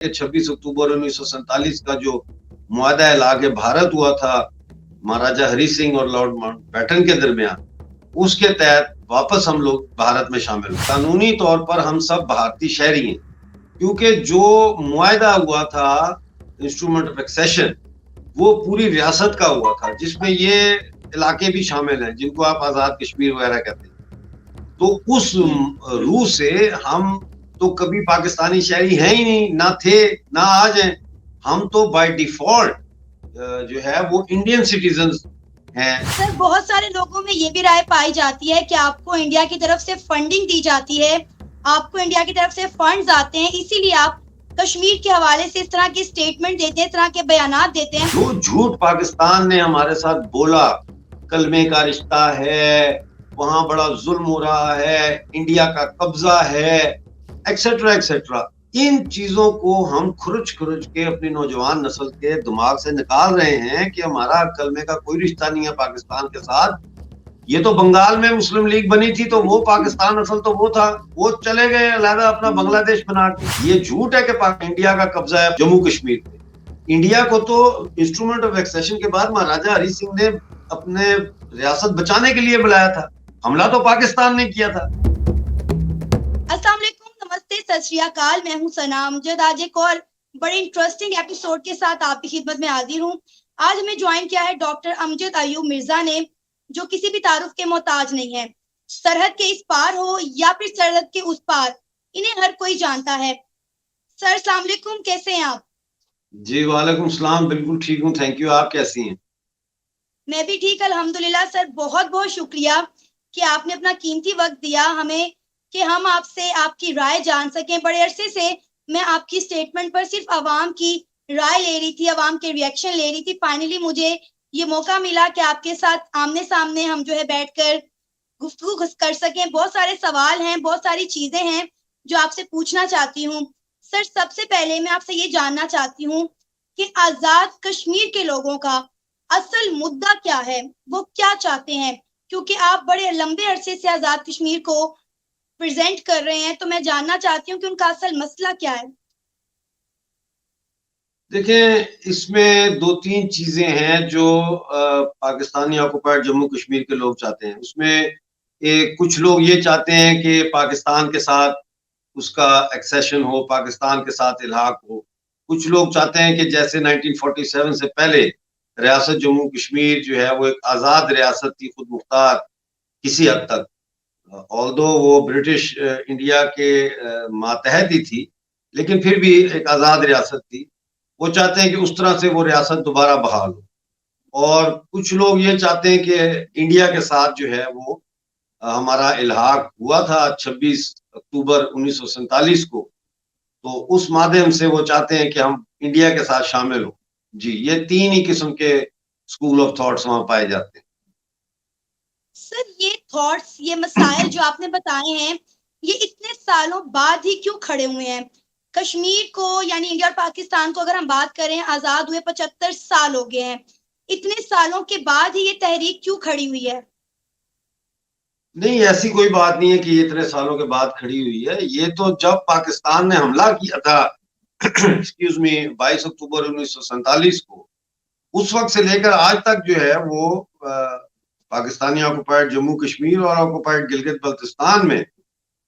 26 अक्टूबर 1947 का जो मुआहदा इलाके भारत हुआ था महाराजा हरि सिंह और लॉर्ड माउंटबेटन के दरमियान, उसके तहत वापस हम लोग भारत में शामिल हुए। कानूनी तौर पर हम सब भारतीय शहरी हैं, क्योंकि जो मुआहदा हुआ था इंस्ट्रूमेंट ऑफ एक्सेशन, वो पूरी रियासत का हुआ था, जिसमें ये इलाके भी शामिल हैं जिनको आप आजाद कश्मीर वगैरह कहते हैं। तो उस रूह से हम तो कभी पाकिस्तानी शहरी हैं ही नहीं, ना थे ना आज हैं। हम तो बाय डिफॉल्ट जो है वो इंडियन सिटीजन हैं। सर, बहुत सारे लोगों में ये भी राय पाई जाती है कि आपको इंडिया की तरफ से फंडिंग दी जाती है, आपको इंडिया की तरफ से फंड्स आते हैं, इसीलिए आप कश्मीर के हवाले से इस तरह की स्टेटमेंट देते हैं, इस तरह के बयानात देते हैं। जो झूठ पाकिस्तान ने हमारे साथ बोला, कलमे का रिश्ता है, वहां बड़ा जुल्म हो रहा है, इंडिया का कब्जा है, एक्सेट्रा एक्सेट्रा, इन चीजों को हम खुरुच खुरुच के अपनी नौजवान नस्ल के दिमाग से निकाल रहे हैं कि हमारा कलमे का कोई रिश्ता नहीं है पाकिस्तान के साथ। ये तो बंगाल में मुस्लिम लीग बनी थी तो वो पाकिस्तान असल तो वो था, वो चले गए अलहदा अपना बांग्लादेश बना के। ये झूठ है कि इंडिया का कब्जा है जम्मू कश्मीर पे। इंडिया को तो इंस्ट्रूमेंट ऑफ एक्सेशन के बाद महाराजा हरि सिंह ने अपने रियासत बचाने के लिए बुलाया था, हमला तो पाकिस्तान ने किया था। अस्सलाम वालेकुम, नमस्ते, सत श्री अकाल। मैं हूं सना अमजद। आज एक और बड़े इंटरेस्टिंग एपिसोड के साथ आपकी खिदमत में हाजिर हूं। आज हमें ज्वाइन किया है डॉक्टर अमजद अयूब मिर्जा ने, जो किसी भी तारुफ के मोहताज नहीं है। सरहद के इस पार हो या फिर सरहद के उस पार, इन्हें हर कोई जानता है। सर, अस्सलाम वालेकुम, कैसे हैं आप? जी वालेकुम सलाम, बिल्कुल ठीक हूँ, थैंक यू। आप कैसी हैं? मैं भी ठीक, अल्हम्दुलिल्लाह। सर, बहुत बहुत शुक्रिया कि आपने अपना कीमती वक्त दिया हमें कि हम आपसे आपकी राय जान सकें। बड़े अरसे से मैं आपकी स्टेटमेंट पर सिर्फ आवाम की राय ले रही थी, आवाम के रिएक्शन ले रही थी। फाइनली मुझे ये मौका मिला कि आपके साथ आमने सामने हम जो है बैठकर गुफ्तगू कर सकें। बहुत सारे सवाल हैं, बहुत सारी चीजें हैं जो आपसे पूछना चाहती हूँ। सर, सबसे पहले मैं आपसे ये जानना चाहती हूँ कि आजाद कश्मीर के लोगों का असल मुद्दा क्या है, वो क्या चाहते हैं? क्योंकि आप बड़े लंबे अरसे से आजाद कश्मीर को प्रेजेंट कर रहे हैं, तो मैं जानना चाहती हूँ कि उनका असल मसला क्या है। देखें, इसमें दो तीन चीजें हैं जो पाकिस्तानी ऑक्युपाइड जम्मू कश्मीर के लोग चाहते हैं। उसमें कुछ लोग ये चाहते हैं कि पाकिस्तान के साथ उसका एक्सेशन हो, पाकिस्तान के साथ इल्हाक हो। कुछ लोग चाहते हैं कि जैसे 1947 से पहले रियासत जम्मू कश्मीर जो है वो एक आज़ाद रियासत थी, खुद मुख्तार किसी हद तक, ऑल्दो वो ब्रिटिश इंडिया के मातहत ही थी, लेकिन फिर भी एक आज़ाद रियासत थी। वो चाहते हैं कि उस तरह से वो रियासत दोबारा बहाल हो। और कुछ लोग ये चाहते हैं कि इंडिया के साथ जो है वो हमारा इल्हाक हुआ था 26 अक्टूबर 1947 को, तो उस माध्यम से वो चाहते हैं कि हम इंडिया के साथ शामिल हो। जी, ये तीन ही किस्म के स्कूल ऑफ थॉट्स वहां पाए जाते हैं। सर, ये थॉट्स, ये मसाइल जो आपने बताए हैं, ये इतने सालों बाद ही क्यों खड़े हुए हैं? कश्मीर को यानी इंडिया और पाकिस्तान को अगर हम बात करें, आजाद हुए 75 साल हो गए हैं। इतने सालों के बाद ही ये तहरीक क्यों खड़ी हुई है? नहीं, ऐसी कोई बात नहीं है कि ये इतने सालों के बाद खड़ी हुई है। ये तो जब पाकिस्तान ने हमला किया था एक्सक्यूज मी 22 अक्टूबर 1947 को, उस वक्त से लेकर आज तक जो है वो पाकिस्तानी ऑक्युपाइड जम्मू कश्मीर और ऑक्युपाइड गिलगित बल्तिस्तान में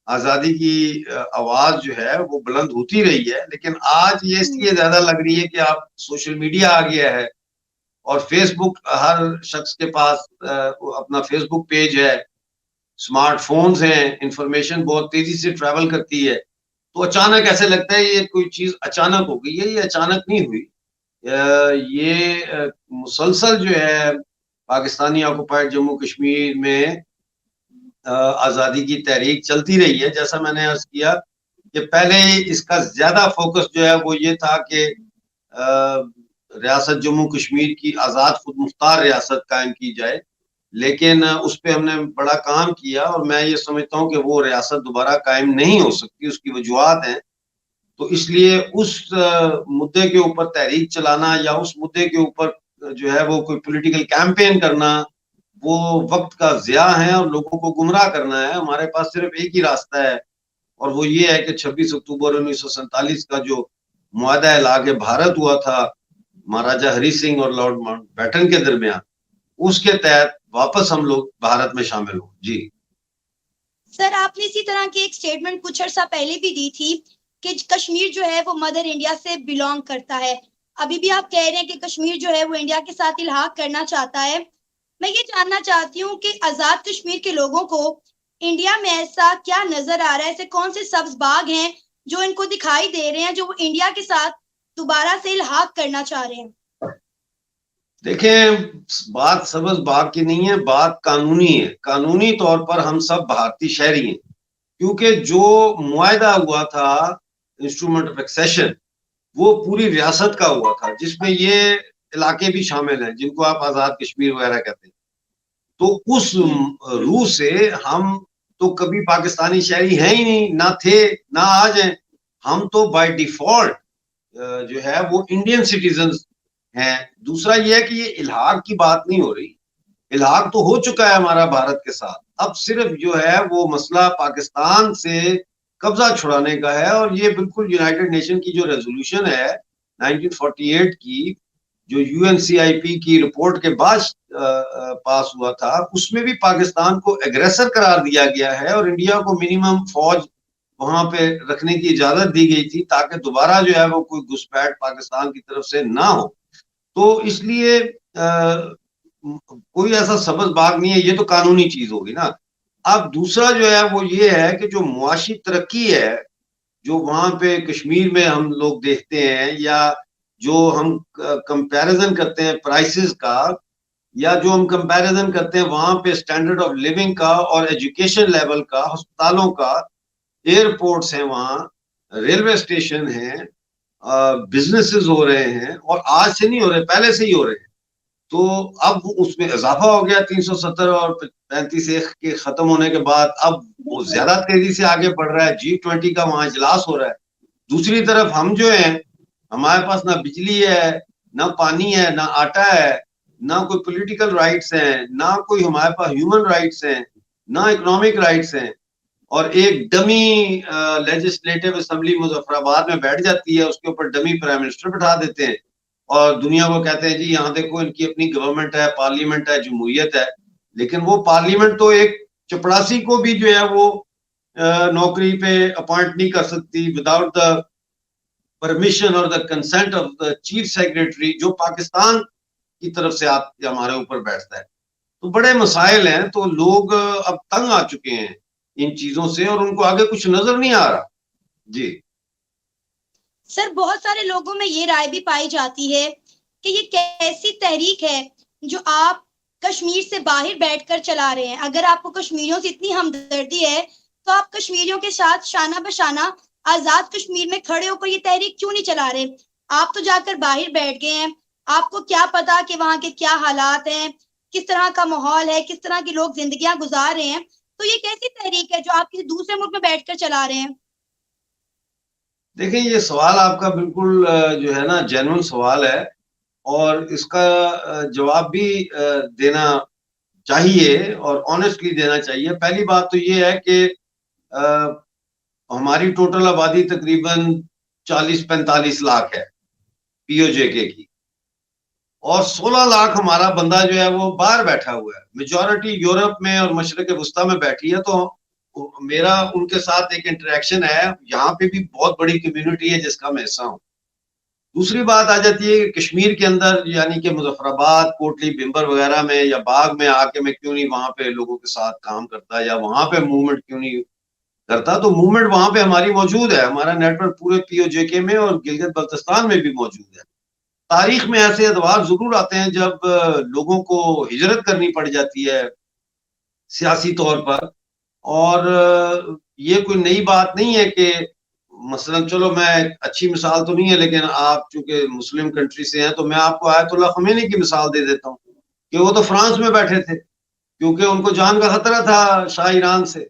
आजादी की आवाज जो है वो बुलंद होती रही है। लेकिन आज ये इसलिए ज्यादा लग रही है कि आप सोशल मीडिया आ गया है और फेसबुक, हर शख्स के पास अपना फेसबुक पेज है, स्मार्टफोन्स हैं, इंफॉर्मेशन बहुत तेजी से ट्रैवल करती है। तो अचानक ऐसे लगता है ये कोई चीज अचानक हो गई है। ये अचानक नहीं हुई, ये मुसलसल जो है पाकिस्तानी ऑक्युपाइड जम्मू कश्मीर में आज़ादी की तहरीक चलती रही है। जैसा मैंने अर्ज किया कि पहले इसका ज्यादा फोकस जो है वो ये था कि रियासत जम्मू कश्मीर की आज़ाद खुद मुख्तार रियासत कायम की जाए, लेकिन उस पर हमने बड़ा काम किया और मैं ये समझता हूँ कि वो रियासत दोबारा कायम नहीं हो सकती। उसकी वजूहत हैं। तो इसलिए उस मुद्दे के ऊपर तहरीक चलाना या उस मुद्दे के ऊपर जो है वो कोई पॉलिटिकल कैंपेन करना, वो वक्त का ज़िया है और लोगों को गुमराह करना है। हमारे पास सिर्फ एक ही रास्ता है और वो ये है कि 26 अक्टूबर 1947 का जो मुआहदा इलाके भारत हुआ था महाराजा हरि सिंह और लॉर्ड माउंटबेटन के दरमियान, उसके तहत वापस हम लोग भारत में शामिल हो। जी सर, आपने इसी तरह की एक स्टेटमेंट कुछ अर्सा पहले भी दी थी कि कश्मीर जो है वो मदर इंडिया से बिलोंग करता है। अभी भी आप कह रहे हैं कि कश्मीर जो है वो इंडिया के साथ इल्हाक करना चाहता है। मैं ये जानना चाहती हूँ कि आजाद कश्मीर के लोगों को इंडिया में ऐसा क्या नजर आ रहा है, ऐसे कौन से सब्ज बाग हैं जो इनको दिखाई दे रहे हैं जो वो इंडिया के साथ दोबारा से इल्हाक करना चाह रहे हैं? देखें, बात सब्ज बाग की नहीं है, बात कानूनी है। कानूनी तौर पर हम सब भारतीय शहरी हैं, क्योंकि जो मुआहदा हुआ था इंस्ट्रूमेंट ऑफ एक्सेशन, वो पूरी रियासत का हुआ था, जिसमें ये इलाके भी शामिल हैं जिनको आप आजाद कश्मीर वगैरह कहते हैं। तो उस रूह से हम तो कभी पाकिस्तानी शहरी हैं ही नहीं, ना थे ना आज हैं। हम तो बाय डिफॉल्ट जो है वो इंडियन सिटीजन हैं। दूसरा ये है कि ये इल्हाक की बात नहीं हो रही, इल्हाक तो हो चुका है हमारा भारत के साथ। अब सिर्फ जो है वो मसला पाकिस्तान से कब्जा छुड़ाने का है, और ये बिल्कुल यूनाइटेड नेशन की जो रेजोल्यूशन है 1948 की, जो यूएनसीआईपी की रिपोर्ट के बाद पास हुआ था, उसमें भी पाकिस्तान को एग्रेसर करार दिया गया है और इंडिया को मिनिमम फौज वहां पे रखने की इजाजत दी गई थी, ताकि दोबारा जो है वो कोई घुसपैठ पाकिस्तान की तरफ से ना हो। तो इसलिए कोई ऐसा सबज बाग नहीं है, ये तो कानूनी चीज होगी ना। अब दूसरा जो है वो ये है कि जो मुआशी तरक्की है जो वहां पे कश्मीर में हम लोग देखते हैं, या जो हम कंपैरिजन करते हैं प्राइसेस का, या जो हम कंपैरिजन करते हैं वहां पे स्टैंडर्ड ऑफ लिविंग का और एजुकेशन लेवल का, अस्पतालों का, एयरपोर्ट्स हैं वहां, रेलवे स्टेशन हैं, बिजनेसेस हो रहे हैं, और आज से नहीं हो रहे, पहले से ही हो रहे हैं। तो अब उसमें इजाफा हो गया 370 और 35 के खत्म होने के बाद, अब वो ज्यादा तेजी से आगे बढ़ रहा है। G20 का वहां इजलास हो रहा है। दूसरी तरफ हम जो हैं, हमारे पास ना बिजली है, ना पानी है, ना आटा है, ना कोई पॉलिटिकल राइट्स हैं, ना कोई हमारे पास ह्यूमन राइट्स हैं, ना इकोनॉमिक राइट्स हैं। और एक डमी लेजिस्लेटिव असेंबली मुजफ्फराबाद में बैठ जाती है, उसके ऊपर डमी प्राइम मिनिस्टर बैठा देते हैं और दुनिया को कहते हैं जी यहाँ देखो इनकी अपनी गवर्नमेंट है, पार्लियामेंट है, जमहूरियत है। लेकिन वो पार्लियामेंट तो एक चपड़ासी को भी जो है वो नौकरी पे अपॉइंट नहीं कर सकती विदाउट द परमिशन और the consent of the chief secretary, जो पाकिस्तान की तरफ से हमारे ऊपर बैठता है। तो बड़े मसाइल हैं। तो लोग अब तंग आ चुके हैं इन चीजों से, और उनको आगे कुछ नजर नहीं आ रहा। जी सर, बहुत सारे लोगों में ये राय भी पाई जाती है कि ये कैसी तहरीक है जो आप कश्मीर से बाहर बैठकर चला रहे हैं। अगर आपको कश्मीरियों से इतनी हमदर्दी है तो आप कश्मीरियों के साथ शाना बशाना आजाद कश्मीर में खड़े होकर ये तहरीक क्यों नहीं चला रहे? आप तो जाकर बाहर बैठ गए हैं, आपको क्या पता कि वहां के क्या हालात हैं, किस तरह का माहौल है, किस तरह के लोग जिंदगियां गुजार रहे हैं। तो ये कैसी तहरीक है जो आप किसी दूसरे मुल्क में बैठकर चला रहे हैं? देखिए, ये सवाल आपका बिल्कुल जो है ना जेन्युइन सवाल है, और इसका जवाब भी देना चाहिए और ऑनेस्टली देना चाहिए। पहली बात तो ये है कि हमारी टोटल आबादी तकरीबन 40-45 लाख है पीओजेके की, और 16 लाख हमारा बंदा जो है वो बाहर बैठा हुआ है। मेजॉरिटी यूरोप में और मशरक वस्ता में बैठी है। तो मेरा उनके साथ एक इंटरेक्शन है, यहाँ पे भी बहुत बड़ी कम्युनिटी है जिसका मैं हिस्सा हूँ। दूसरी बात आ जाती है कि कश्मीर के अंदर, यानी कि मुजफ्फराबाद, कोटली, बिम्बर वगैरह में या बाग में आके मैं क्यों नहीं वहां पे लोगों के साथ काम करता, या वहां पे मूवमेंट क्यों नहीं करता। तो मूवमेंट वहां पे हमारी मौजूद है, हमारा नेटवर्क पूरे पीओजेके में और गिलगित बल्तिस्तान में भी मौजूद है। तारीख में ऐसे अदवार जरूर आते हैं जब लोगों को हिजरत करनी पड़ जाती है सियासी तौर पर, और ये कोई नई बात नहीं है कि मसलन, चलो मैं अच्छी मिसाल तो नहीं है, लेकिन आप चूंकि मुस्लिम कंट्री से हैं तो मैं आपको आयतुल्लाह खमेनी की मिसाल दे देता हूँ कि वो तो फ्रांस में बैठे थे, क्योंकि उनको जान का खतरा था शाह ईरान से।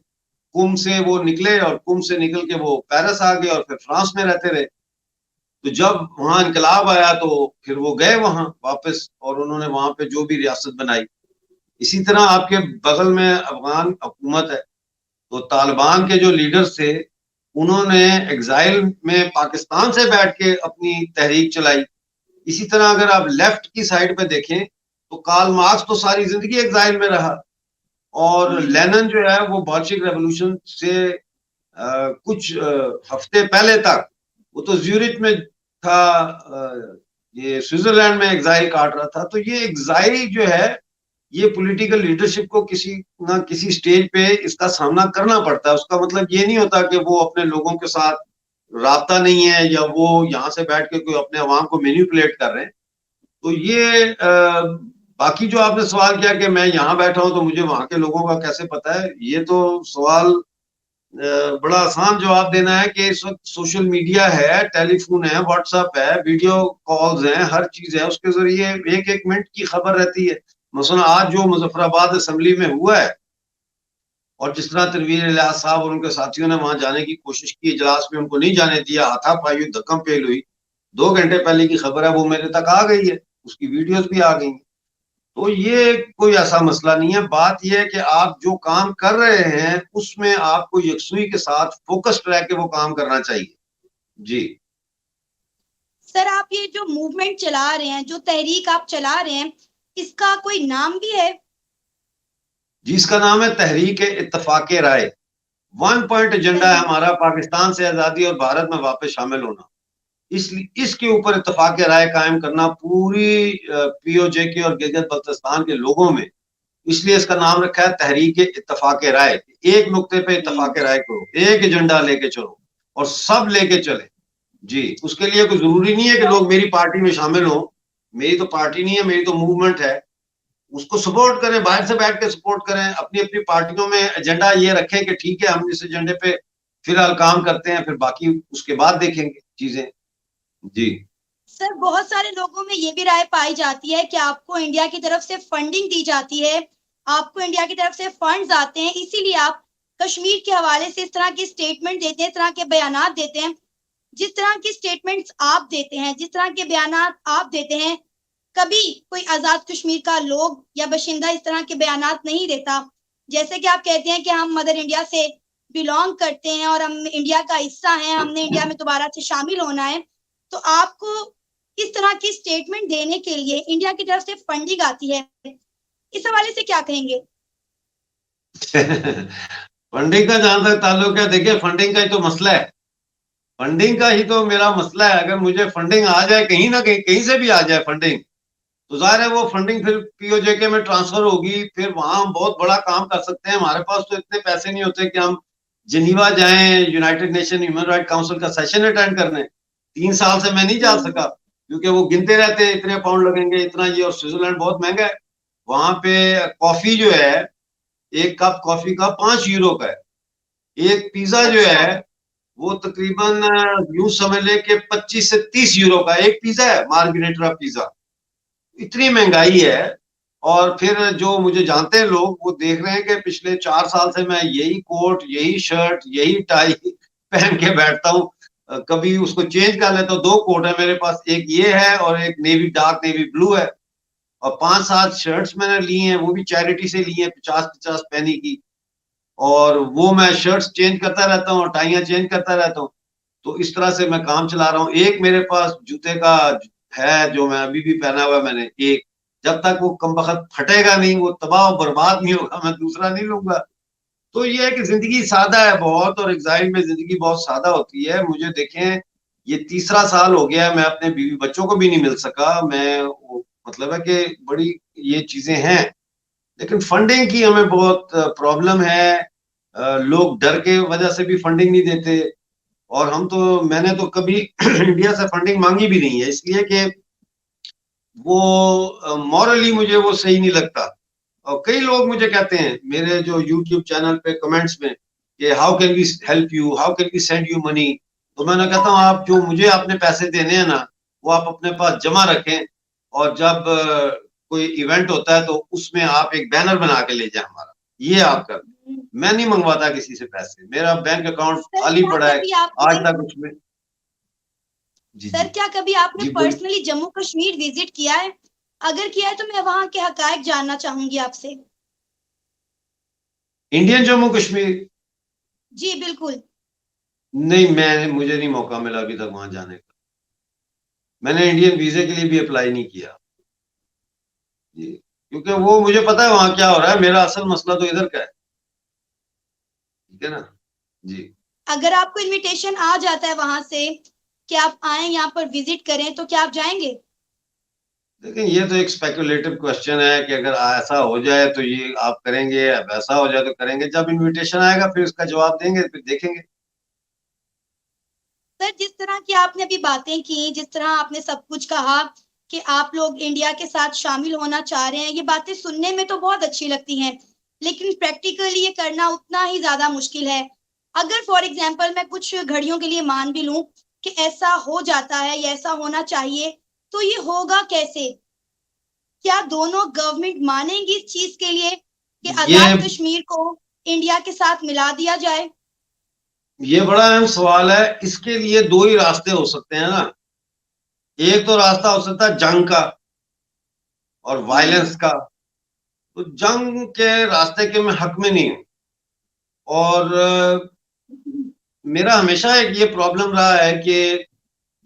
कुम से वो निकले और कुम से निकल के वो पेरिस आ गए और फिर फ्रांस में रहते रहे। तो जब वहां इनकलाब आया तो फिर वो गए वहां वापस, और उन्होंने वहां पे जो भी रियासत बनाई। इसी तरह आपके बगल में अफगान हुकूमत है, तो तालिबान के जो लीडर्स थे उन्होंने एग्जाइल में पाकिस्तान से बैठ के अपनी तहरीक चलाई। इसी तरह अगर आप लेफ्ट की साइड पे देखें तो कार्ल मार्क्स तो सारी जिंदगी एग्जाइल में रहा, और लेनिन जो है वो बोल्शेविक रेवोल्यूशन से कुछ हफ्ते पहले तक वो तो ज्यूरिच में था, ये स्विट्जरलैंड में एग्जाइल काट रहा था। तो ये एग्जाइल जो है, ये पॉलिटिकल लीडरशिप को किसी ना किसी स्टेज पे इसका सामना करना पड़ता है। उसका मतलब ये नहीं होता कि वो अपने लोगों के साथ राब्ता नहीं है या वो यहाँ से बैठ के कोई अपने अवाम को मैनिपुलेट कर रहे हैं। तो ये बाकी जो आपने सवाल किया कि मैं यहाँ बैठा हूं तो मुझे वहां के लोगों का कैसे पता है, ये तो सवाल बड़ा आसान जवाब देना है कि इस वक्त सोशल मीडिया है, टेलीफोन है, व्हाट्सएप है, वीडियो कॉल्स हैं, हर चीज है, उसके जरिए एक एक मिनट की खबर रहती है। मसलन आज जो मुजफ्फराबाद असेंबली में हुआ है और जिस तरह तनवीर इलियास साहब और उनके साथियों ने वहां जाने की कोशिश की, इजलास में उनको नहीं जाने दिया, हाथापाई हुई, धक्कम पेल हुई, 2 घंटे पहले की खबर है, वो मेरे तक आ गई है, उसकी वीडियोस भी आ गई हैं। तो ये कोई ऐसा मसला नहीं है। बात यह है कि आप जो काम कर रहे हैं उसमें आपको यकसुई के साथ फोकस्ड रह के वो काम करना चाहिए। जी सर, आप ये जो मूवमेंट चला रहे हैं, जो तहरीक आप चला रहे हैं, इसका कोई नाम भी है? जी, इसका नाम है तहरीक इत्तफाक राय। 1 पॉइंट एजेंडा है हमारा, पाकिस्तान से आजादी और भारत में वापस शामिल होना। इसलिए इसके ऊपर इत्तफाक राय कायम करना पूरी पीओजे के और गिलगित बल्तिस्तान के लोगों में, इसलिए इसका नाम रखा है तहरीक इत्तफाक राय। एक नुक्ते पे इत्तफाक राय करो, एक एजेंडा लेके चलो और सब लेके चले। जी, उसके लिए कोई जरूरी नहीं है कि लोग मेरी पार्टी में शामिल हो। मेरी तो पार्टी नहीं है, मेरी तो मूवमेंट है। उसको सपोर्ट करें, बाहर से बैठ के सपोर्ट करें, अपनी अपनी पार्टियों में एजेंडा ये रखें कि ठीक है हम इस एजेंडे पे फिलहाल काम करते हैं, फिर बाकी उसके बाद देखेंगे चीजें। जी सर, बहुत सारे लोगों में ये भी राय पाई जाती है कि आपको इंडिया की तरफ से फंडिंग दी जाती है, आपको इंडिया की तरफ से फंड्स आते हैं, इसीलिए आप कश्मीर के हवाले से इस तरह की स्टेटमेंट देते हैं, इस तरह के बयानात देते हैं। जिस तरह की स्टेटमेंट्स आप देते हैं, जिस तरह के बयानात आप देते हैं, कभी कोई आजाद कश्मीर का लोग या बाशिंदा इस तरह के बयानात नहीं देता। जैसे कि आप कहते हैं कि हम मदर इंडिया से बिलोंग करते हैं और हम इंडिया का हिस्सा हैं, हमने इंडिया में दोबारा से शामिल होना है। तो आपको इस तरह की स्टेटमेंट देने के लिए इंडिया की तरफ से फंडिंग आती है, इस हवाले से क्या कहेंगे? फंडिंग का जहां तक ताल्लुक है, देखिए फंडिंग का ही तो मसला है। फंडिंग का ही तो मेरा मसला है। अगर मुझे फंडिंग आ जाए कहीं ना कहीं, कहीं से भी आ जाए फंडिंग, तो जाहिर है वो फंडिंग फिर पीओजेके में ट्रांसफर होगी, फिर वहां हम बहुत बड़ा काम कर सकते हैं। हमारे पास तो इतने पैसे नहीं होते कि हम जिनीवा जाएं, United nation human right council का सेशन अटेंड करने। 3 साल से मैं नहीं जा सका क्योंकि वो गिनते रहते हैं इतने पाउंड लगेंगे, इतना ये, और स्विट्जरलैंड बहुत महंगा है। वहां पे कॉफी जो है, एक कप कॉफी का 5 यूरो का है। एक पिज्जा जो अच्छा। है वो तकरीबन यूं समझ ले कि 25 से 30 यूरो का एक पिज्जा है, मार्गरेटा पिज्जा। इतनी महंगाई है। और फिर जो मुझे जानते हैं लोग, वो देख रहे हैं कि पिछले 4 साल से मैं यही कोट, यही शर्ट, यही टाई पहन के बैठता हूँ। कभी उसको चेंज कर लेता हूँ। 2 कोट है मेरे पास, एक ये है और एक नेवी, डार्क नेवी ब्लू है। और 5-7 शर्ट्स मैंने ली हैं, वो भी चैरिटी से ली हैं, 50-50 पैनी की। और वो मैं शर्ट्स चेंज करता रहता हूँ और टाइयां चेंज करता रहता हूँ। तो इस तरह से मैं काम चला रहा हूँ। एक मेरे पास जूते का है जो मैं अभी भी पहना हुआ है मैंने एक, जब तक वो कमबख्त फटेगा नहीं, वो तबाह और बर्बाद नहीं होगा, मैं दूसरा नहीं लूंगा। तो ये है कि जिंदगी सादा है बहुत, और एग्जाइल में जिंदगी बहुत सादा होती है। मुझे देखें, ये 3रा साल हो गया, मैं अपने बीवी बच्चों को भी नहीं मिल सका। मैं मतलब है कि बड़ी ये चीजें हैं, लेकिन फंडिंग की हमें बहुत प्रॉब्लम है। लोग डर के वजह से भी फंडिंग नहीं देते। और हम तो, मैंने तो कभी इंडिया से फंडिंग मांगी भी नहीं है, इसलिए कि वो मॉरली मुझे वो सही नहीं लगता। और कई लोग मुझे कहते हैं मेरे जो यूट्यूब चैनल पे कमेंट्स में कि how can we help you, how can we send you money. तो मैंने कहता हूँ आप जो मुझे अपने पैसे देने हैं ना, वो आप अपने पास जमा रखें, और जब कोई इवेंट होता है तो उसमें आप एक बैनर बना के ले जाए हमारा, ये आप कर। मैं नहीं मंगवाता किसी से पैसे, मेरा बैंक अकाउंट सर, खाली क्या पड़ा है कभी आज आपने तक उसमें। जी जी सर, क्या कभी आपने जी बोलिए। पर्सनली जम्मू कश्मीर विजिट किया है? अगर किया है तो मैं वहां के हकायक जानना चाहूंगी आपसे। इंडियन जम्मू कश्मीर। जी बिल्कुल। नहीं, मुझे नहीं मौका मिला अभी तक वहां जाने का। मैंने इंडियन वीजे के लिए भी अप्लाई नहीं किया जी, क्योंकि वो मुझे पता है वहां क्या हो रहा है। मेरा असल मसला तो इधर का है, ठीक है ना जी। अगर आपको इनविटेशन आ जाता है वहां से कि आप आए यहाँ पर विजिट करें, तो क्या आप जाएंगे? लेकिन ये तो एक स्पेकुलेटिव क्वेश्चन है कि अगर ऐसा हो जाए तो ये आप करेंगे, अब ऐसा हो जाए तो करेंगे। जब इनविटेशन आएगा फिर उसका जवाब देंगे, फिर देखेंगे। सर, जिस तरह की आपने अभी बातें की, जिस तरह आपने सब कुछ कहा कि आप लोग इंडिया के साथ शामिल होना चाह रहे हैं, ये बातें सुनने में तो बहुत अच्छी लगती हैं, लेकिन प्रैक्टिकली ये करना उतना ही ज्यादा मुश्किल है। अगर फॉर एग्जाम्पल मैं कुछ घड़ियों के लिए मान भी लूं कि ऐसा हो जाता है या ऐसा होना चाहिए, तो ये होगा कैसे? क्या दोनों गवर्नमेंट मानेंगी इस चीज के लिए कि ये आजाद कश्मीर को इंडिया के साथ मिला दिया जाए? ये बड़ा अहम सवाल है। इसके लिए दो ही रास्ते हो सकते हैं ना। एक तो रास्ता हो सकता है जंग का और वायलेंस का। तो जंग के रास्ते के मैं हक में नहीं हूं। और मेरा हमेशा एक ये प्रॉब्लम रहा है कि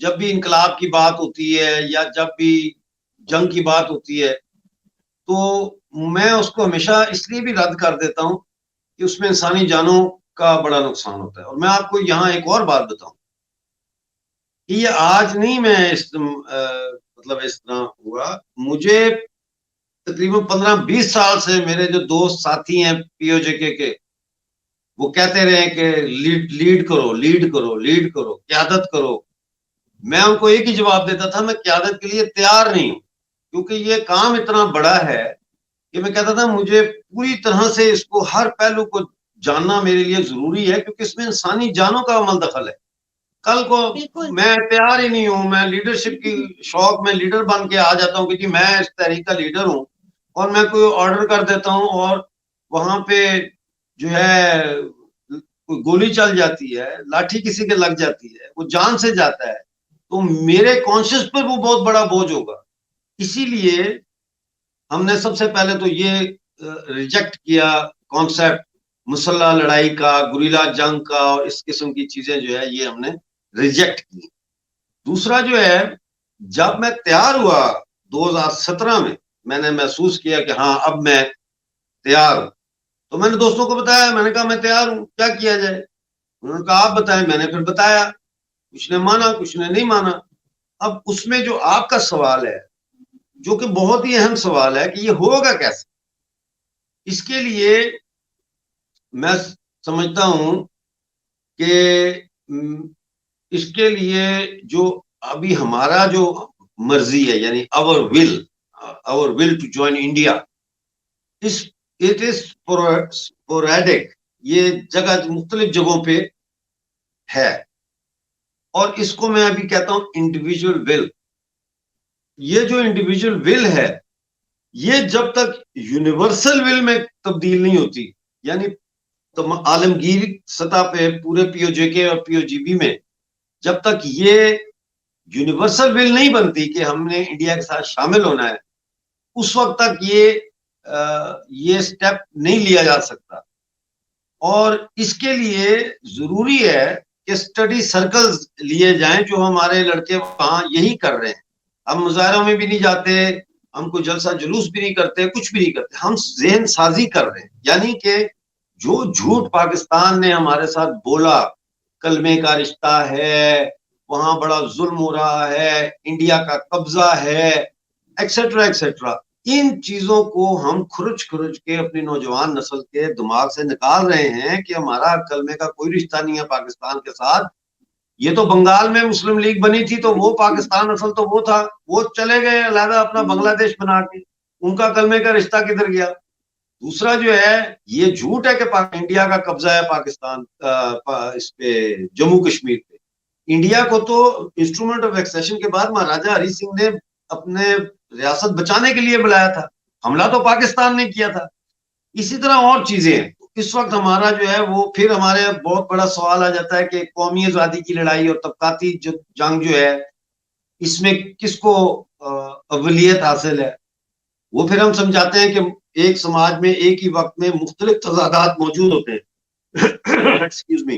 जब भी इनकलाब की बात होती है या जब भी जंग की बात होती है, तो मैं उसको हमेशा इसलिए भी रद्द कर देता हूं कि उसमें इंसानी जानों का बड़ा नुकसान होता है। और मैं आपको यहाँ एक और बात बताऊं कि ये आज नहीं, मैं मतलब इस तरह हुआ। मुझे तकरीबन 15-20 साल से मेरे जो दोस्त साथी हैं पीओजेके के, वो कहते रहे कि लीड लीड करो, लीड करो, लीड करो, क्यादत करो। मैं उनको एक ही जवाब देता था, मैं क्यादत के लिए तैयार नहीं हूं, क्योंकि ये काम इतना बड़ा है कि मैं कहता था मुझे पूरी तरह से इसको हर पहलू को जानना मेरे लिए जरूरी है, क्योंकि इसमें इंसानी जानों का अमल दखल है। कल को बिल्कुल। मैं तैयार ही नहीं हूं, मैं लीडरशिप की शौक में लीडर बन के आ जाता हूं कि जी मैं इस तहरीक का लीडर हूं, और मैं कोई ऑर्डर कर देता हूं और वहां पे जो है कोई गोली चल जाती है, लाठी किसी के लग जाती है, वो जान से जाता है, तो मेरे कॉन्शियस पर वो बहुत बड़ा बोझ होगा। इसीलिए हमने सबसे पहले तो ये रिजेक्ट किया कॉन्सेप्ट मुसल्ला लड़ाई का, गुरिल्ला जंग का, और इस किस्म की चीजें जो है ये हमने रिजेक्ट की। दूसरा जो है, जब मैं तैयार हुआ 2017 में, मैंने महसूस किया कि हाँ अब मैं तैयार हूं, तो मैंने दोस्तों को बताया। मैंने कहा मैं तैयार हूं, क्या किया जाए? उन्होंने कहा आप बताएं। मैंने फिर बताया, कुछ ने माना, कुछ ने नहीं माना। अब उसमें जो आपका सवाल है, जो कि बहुत ही अहम सवाल है कि ये होगा कैसे, इसके लिए मैं समझता हूं कि इसके लिए जो अभी हमारा जो मर्जी है, यानी our will to join India, इस इट इज स्पोरेडिक। ये जगह मुख्तलिफ जगहों पे है, और इसको मैं अभी कहता हूं इंडिविजुअल विल। ये जो इंडिविजुअल विल है, ये जब तक यूनिवर्सल विल में तब्दील नहीं होती, यानी तो आलमगीर सतह पे पूरे पीओजेके और पीओजीबी में जब तक ये यूनिवर्सल विल नहीं बनती कि हमने इंडिया के साथ शामिल होना है, उस वक्त तक ये स्टेप नहीं लिया जा सकता। और इसके लिए जरूरी है कि स्टडी सर्कल्स लिए जाएं, जो हमारे लड़के वहां यही कर रहे हैं। हम मुजाहरों में भी नहीं जाते, हम कोई जलसा जुलूस भी नहीं करते, कुछ भी नहीं करते, हम जहन साजी कर रहे हैं। यानी कि जो झूठ पाकिस्तान ने हमारे साथ बोला, कलमे का रिश्ता है, वहां बड़ा जुल्म हो रहा है, इंडिया का कब्जा है, एक्सेट्रा एक्सेट्रा, इन चीजों को हम खुरुच खुरुच के अपनी नौजवान नस्ल के दिमाग से निकाल रहे हैं कि हमारा कलमे का कोई रिश्ता नहीं है पाकिस्तान के साथ। ये तो बंगाल में मुस्लिम लीग बनी थी, तो वो पाकिस्तान असल तो वो था, वो चले गए अलहदा अपना बांग्लादेश बना के, उनका कलमे का रिश्ता किधर गया? दूसरा जो है, ये झूठ है कि इंडिया का कब्जा है पाकिस्तान इस पे जम्मू कश्मीर पे। इंडिया को तो इंस्ट्रूमेंट ऑफ एक्सेशन के बाद महाराजा हरि सिंह ने अपने रियासत बचाने के लिए बुलाया था, हमला तो पाकिस्तान ने किया था। इसी तरह और चीजें हैं। इस वक्त हमारा जो है वो फिर हमारे बहुत बड़ा सवाल आ जाता है कि कौमी आजादी की लड़ाई और तबकाती जो जंग जो है, इसमें किसको अवलियत हासिल है? वो फिर हम समझाते हैं कि एक समाज में एक ही वक्त में मुख्तलिफ तजादात मौजूद होते हैं एक्सक्यूज मी,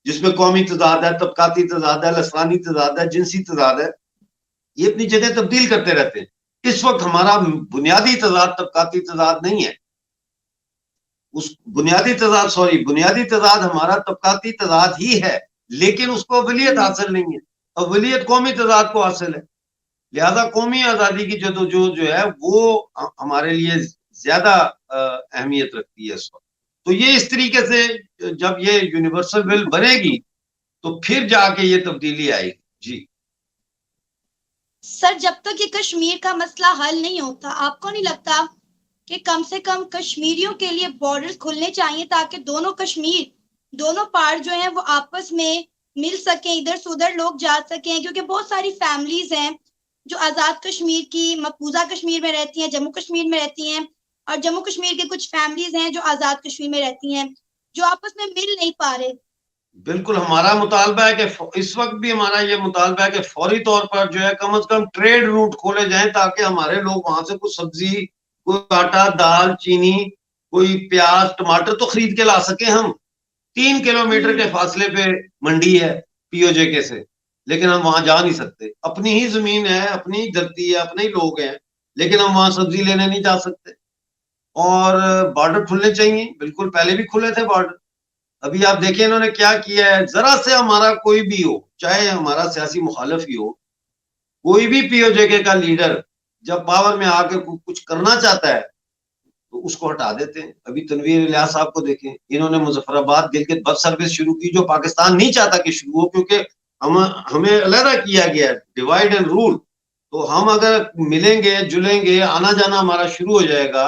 जिसमें कौमी तजाद है, तबकाती तजाद है, लसानी तजाद है, जिनसी तजाद है, ये अपनी जगह तब्दील करते रहते हैं। इस वक्त हमारा बुनियादी तजाद तबकाती तजाद नहीं है, उस बुनियादी तजाद हमारा तबकाती तजाद ही है, लेकिन उसको अवलियत हासिल नहीं है। अवलियत कौमी तजाद को हासिल है। लिहाजा कौमी आजादी की जदोजहद जो है वो हमारे लिए ज्यादा अहमियत रखती है इस वक्त। तो ये इस तरीके से जब ये यूनिवर्सल विल बनेगी तो फिर जाके ये तब्दीली आएगी। जी सर, जब तक ये कश्मीर का मसला हल नहीं होता, आपको नहीं लगता कि कम से कम कश्मीरियों के लिए बॉर्डर्स खुलने चाहिए ताकि दोनों कश्मीर, दोनों पार्ट जो हैं वो आपस में मिल सकें, इधर से उधर लोग जा सकें? क्योंकि बहुत सारी फैमिलीज हैं जो आजाद कश्मीर की मकबूजा कश्मीर में रहती हैं, जम्मू कश्मीर में रहती हैं, और जम्मू कश्मीर के कुछ फैमिलीज हैं जो आजाद कश्मीर में रहती हैं, जो आपस में मिल नहीं पा रहे। बिल्कुल, हमारा मुतालबा है कि इस वक्त भी हमारा ये मुतालबा है कि फौरी तौर पर जो है कम से कम ट्रेड रूट खोले जाएं, ताकि हमारे लोग वहां से कुछ सब्जी, कोई आटा, दाल, चीनी, कोई प्याज, टमाटर तो खरीद के ला सके। हम 3 किलोमीटर के फासले पे मंडी है पीओजे से, लेकिन हम वहां जा नहीं सकते। अपनी ही जमीन है, अपनी ही धरती है, अपने ही लोग हैं, लेकिन हम वहां सब्जी लेने नहीं जा सकते। और बॉर्डर खुलने चाहिए, बिल्कुल, पहले भी खुले थे बॉर्डर। अभी आप देखिए इन्होंने क्या किया है। जरा से हमारा कोई भी हो, चाहे हमारा सियासी मुखालिफ ही हो, कोई भी पीओजे का लीडर जब पावर में आकर कुछ करना चाहता है तो उसको हटा देते हैं। अभी तनवीर इलियास साहब को देखें, इन्होंने मुजफ्फराबाद गिलगित बस सर्विस शुरू की, जो पाकिस्तान नहीं चाहता कि शुरू हो, क्योंकि हमें अलहदा किया गया है, डिवाइड एंड रूल। तो हम अगर मिलेंगे जुलेंगे, आना जाना हमारा शुरू हो जाएगा,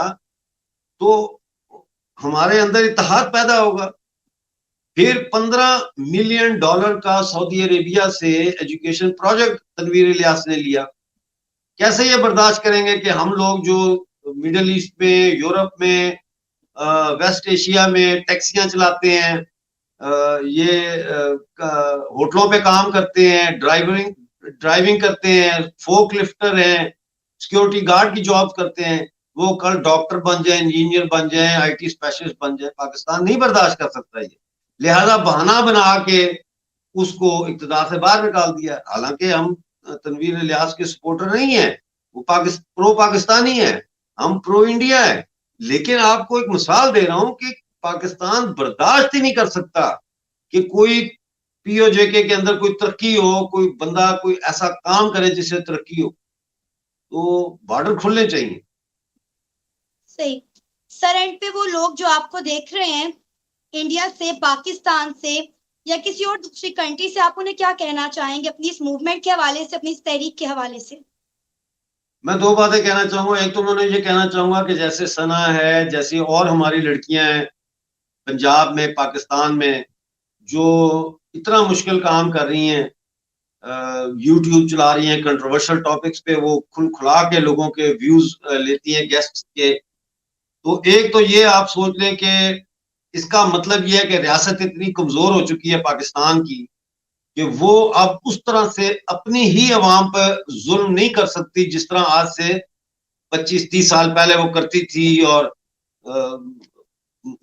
तो हमारे अंदर इत्तेहाद पैदा होगा। फिर $15 मिलियन का सऊदी अरेबिया से एजुकेशन प्रोजेक्ट तनवीर इलियास ने लिया। कैसे ये बर्दाश्त करेंगे कि हम लोग जो मिडिल ईस्ट में, यूरोप में, वेस्ट एशिया में टैक्सियां चलाते हैं, ये होटलों पे काम करते हैं, ड्राइविंग करते हैं, फोक लिफ्टर हैं, सिक्योरिटी गार्ड की जॉब करते हैं, वो कल डॉक्टर बन जाए, इंजीनियर बन जाए, आईटी स्पेशलिस्ट बन जाए। पाकिस्तान नहीं बर्दाश्त कर सकता ये। लिहाजा बहाना बना के उसको इक़्तिदार से बाहर निकाल दिया। हालांकि हम तनवीर इलियास के सपोर्टर नहीं है, वो प्रो पाकिस्तानी है, हम प्रो इंडिया है। लेकिन आपको एक मिसाल दे रहा हूं कि पाकिस्तान बर्दाश्त ही नहीं कर सकता कि कोई पीओजे के अंदर कोई तरक्की हो, कोई बंदा कोई ऐसा काम करे जिससे तरक्की हो। तो बॉर्डर खुलने चाहिए। सही। सर, एंड पे वो लोग जो आपको देख रहे हैं इंडिया से, पाकिस्तान से या किसी और दूसरी कंट्री से, आप उन्हें क्या कहना चाहेंगे अपनी इस मूवमेंट के हवाले से, अपनी इस तहरीक के हवाले से? मैं 2 बातें कहना चाहूंगा। एक तो मैं ये कहना चाहूंगा कि जैसे सना है, जैसी और हमारी लड़कियां हैं पंजाब में, पाकिस्तान में, जो इतना मुश्किल काम कर रही हैं, यूट्यूब चला रही हैं, कंट्रोवर्शियल टॉपिक्स पे वो खुला के लोगों के व्यूज लेती हैं, गेस्ट के। तो एक तो ये आप सोच लें कि इसका मतलब ये है कि रियासत इतनी कमजोर हो चुकी है पाकिस्तान की कि वो अब उस तरह से अपनी ही अवाम पर जुल्म नहीं कर सकती जिस तरह आज से 25-30 साल पहले वो करती थी। और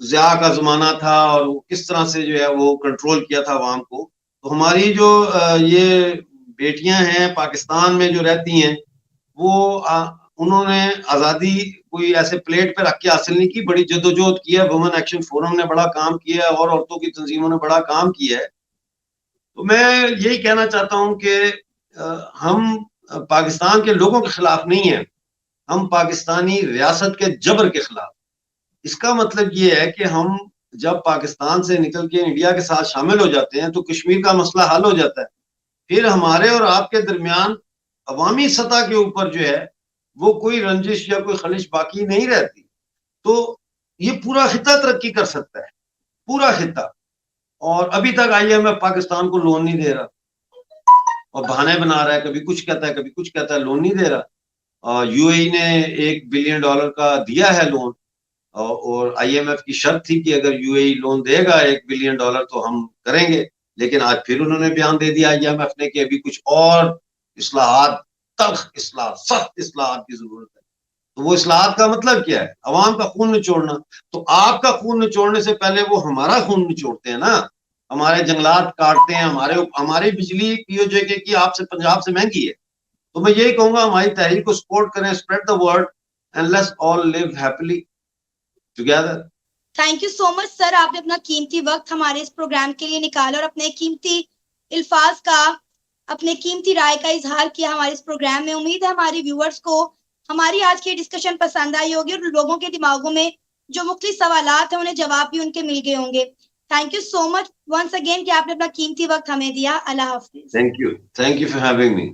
ज़िया का जमाना था और वो किस तरह से जो है वो कंट्रोल किया था अवाम को। तो हमारी जो ये बेटियां हैं पाकिस्तान में जो रहती हैं, वो उन्होंने आज़ादी कोई ऐसे प्लेट पे रख के हासिल नहीं की, बड़ी जद्दोजहद की है। वुमेन एक्शन फोरम ने बड़ा काम किया है और औरतों की तंजीमों ने बड़ा काम किया है। तो मैं यही कहना चाहता हूं कि हम पाकिस्तान के लोगों के खिलाफ नहीं है, हम पाकिस्तानी रियासत के जबर के खिलाफ। इसका मतलब ये है कि हम जब पाकिस्तान से निकल के इंडिया के साथ शामिल हो जाते हैं तो कश्मीर का मसला हल हो जाता है। फिर हमारे और आपके दरमियान अवामी सतह के ऊपर जो है वो कोई रंजिश या कोई खलिश बाकी नहीं रहती। तो ये पूरा खिता तरक्की कर सकता है, पूरा खिता। और अभी तक IMF पाकिस्तान को लोन नहीं दे रहा और बहाने बना रहा है, कभी कुछ कहता है कभी कुछ कहता है, लोन नहीं दे रहा। UAE ने $1 बिलियन का दिया है लोन, और IMF की शर्त थी कि अगर UAE लोन देगा $1 बिलियन तो हम करेंगे। लेकिन आज फिर उन्होंने बयान दे दिया IMF ने कि अभी कुछ और इस्लाहात, तल्ख इस्लाह, सख्त इस्लाहात की जरूरत है। तो वो इस्लाहात का मतलब क्या है? अवाम का खून निचोड़ना। तो आपका खून निचोड़ने से पहले वो हमारा खून निचोड़ते हैं ना। हमारे जंगलात काटते हैं, हमारी बिजली पीओजे की आपसे पंजाब से महंगी है। तो मैं यही कहूंगा हमारी तहरीक को सपोर्ट करें, spread the word and let's all live happily together. Thank you so much sir, आपने अपना कीमती वक्त हमारे इस प्रोग्राम के लिए निकाला और अपने कीमती अल्फाज का, अपने कीमती राय का इजहार किया हमारे इस प्रोग्राम में। उम्मीद है हमारे व्यूअर्स को हमारी आज की डिस्कशन पसंद आई होगी और लोगों के दिमागों में जो मुख्तलिफ सवालात हैं उन्हें जवाब भी उनके मिल गए होंगे। Thank you so much once again कि आपने अपना कीमती वक्त हमें दिया। अल्लाह हाफिज। Thank you for having me.